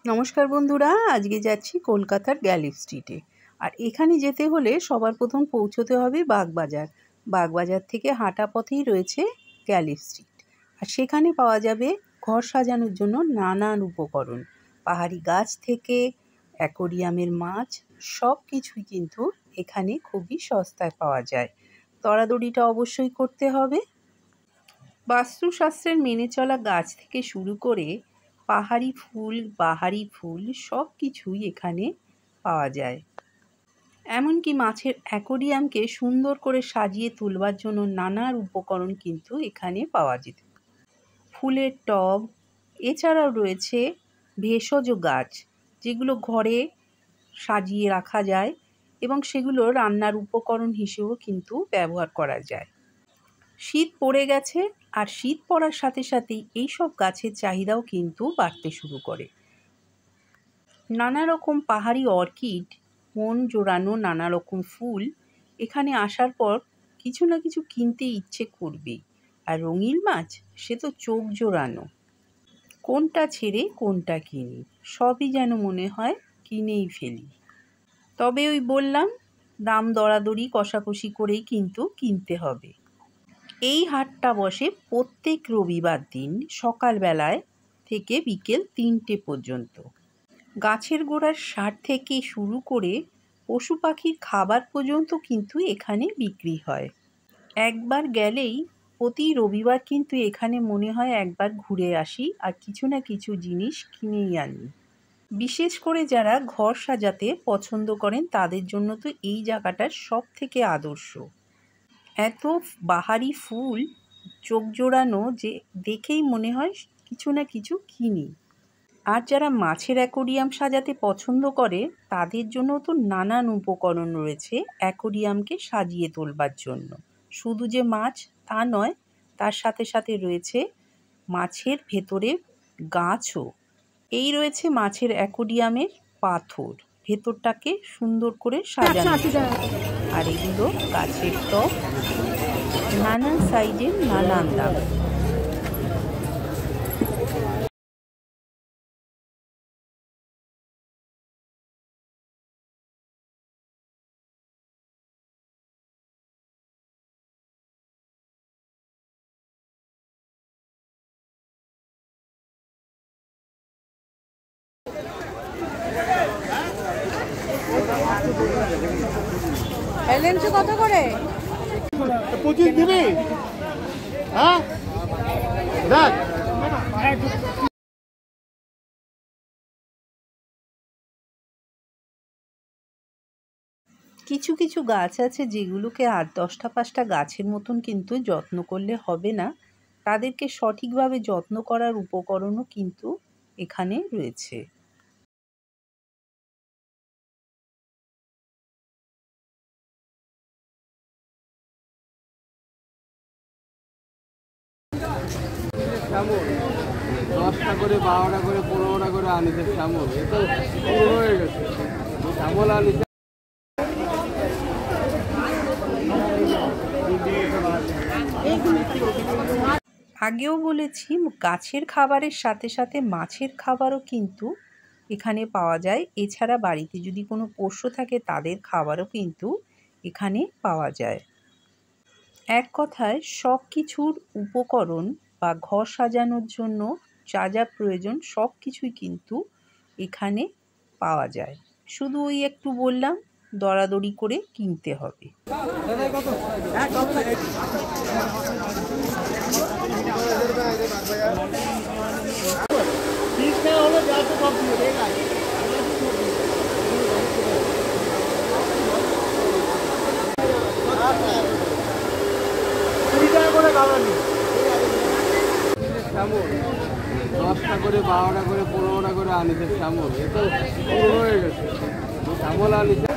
নমস্কার বন্ধুরা, আজকে যাচ্ছি কলকাতার গ্যালিফ স্ট্রিটে। আর এখানে যেতে হলে সবার প্রথম পৌঁছতে হবে বাগবাজার। বাগবাজার থেকে হাঁটা পথেই রয়েছে গ্যালিফ স্ট্রিট। আর সেখানে পাওয়া যাবে ঘর সাজানোর জন্য নানান উপকরণ। পাহাড়ি গাছ থেকে অ্যাকোরিয়ামের মাছ, সব কিছুই কিন্তু এখানে খুবই সস্তায় পাওয়া যায়। দরাদরিটা অবশ্যই করতে হবে। বাস্তুশাস্ত্রের মেনে চলা গাছ থেকে শুরু করে পাহাড়ি ফুল, বাহারি ফুল সব কিছুই এখানে পাওয়া যায়। এমনকি মাছের অ্যাকোরিয়ামকে সুন্দর করে সাজিয়ে তুলবার জন্য নানান উপকরণ কিন্তু এখানে পাওয়া যেত। ফুলের টব, এছাড়াও রয়েছে ভেষজ গাছ, যেগুলো ঘরে সাজিয়ে রাখা যায় এবং সেগুলো রান্নার উপকরণ হিসেবেও কিন্তু ব্যবহার করা যায়। শীত পড়ে গেছে, আর শীত পড়ার সাথে সাথেই এইসব গাছের চাহিদাও কিন্তু বাড়তে শুরু করে। নানা রকম পাহাড়ি অর্কিড, মন জোড়ানো নানা রকম ফুল এখানে আসার পর কিছু না কিছু কিনতে ইচ্ছে করবেই। আর রঙিন মাছ, সে তো চোখ জোড়ানো। কোনটা ছেড়ে কোনটা কিনি, সবই যেন মনে হয় কিনেই ফেলি। তবে ওই বললাম, দাম দরাদরি কষাকষি করেই কিন্তু কিনতে হবে। এই হাটটা বসে প্রত্যেক রবিবার দিন সকালবেলায় থেকে বিকেল 3টে পর্যন্ত। গাছের গোড়ার সার থেকে শুরু করে পশু পাখির খাবার পর্যন্ত কিন্তু এখানে বিক্রি হয়। একবার গেলেই প্রতি রবিবার কিন্তু এখানে মনে হয় একবার ঘুরে আসি আর কিছু না কিছু জিনিস কিনেই আনি। বিশেষ করে যারা ঘর সাজাতে পছন্দ করেন তাদের জন্য তো এই জায়গাটা সব থেকে আদর্শ। এত বাহারি ফুল চোখ জোড়ানো যে দেখেই মনে হয় কিছু না কিছু কিনি। আর যারা মাছের অ্যাকোরিয়াম সাজাতে পছন্দ করে তাদের জন্য তো নানান উপকরণ রয়েছে অ্যাকোরিয়ামকে সাজিয়ে তোলবার জন্য। শুধু যে মাছ তা নয়, তার সাথে সাথে রয়েছে মাছের ভেতরে গাছও। এই রয়েছে মাছের অ্যাকোরিয়ামের পাথর, ভেতরটাকে সুন্দর করে সাজানো। আর এগুলো গাছের টব, নানান সাইজের, নানান দাম। এলএমসি কত করে? 25 দিবি? হ্যাঁ দেখ, কিছু কিছু গাছ আছে যেগুলোকে 8-10টা 5টা গাছের মতন কিন্তু যত্ন করলে হবে না। তাদেরকে সঠিকভাবে যত্ন করার উপকরণও কিন্তু এখানে রয়েছে। শ্যামল 10টা করে 12টা করে 15টা করে আনিছে শ্যামল। এ তো পুরো হয়ে গেছে। শ্যামল আনিছে। আগেও বলেছি, গাছের খাবারের সাথে সাথে মাছের খাবারও কিন্তু এখানে পাওয়া যায়। এছাড়া বাড়িতে যদি কোনো পোষ্য থাকে তাদের খাবারও কিন্তু এখানে পাওয়া যায়। এক কথায় সব কিছুর উপকরণ বা ঘর সাজানোর জন্য যা যা প্রয়োজন সব কিছুই কিন্তু এখানে পাওয়া যায়। শুধু ওই একটু বললাম, দরাদরি করে কিনতে হবে। শ্যামল 10টা করে 12টা করে 15টা করে আনিছে শ্যামল। এ তো পুরো হয়ে গেছে। শ্যামল আনিছে।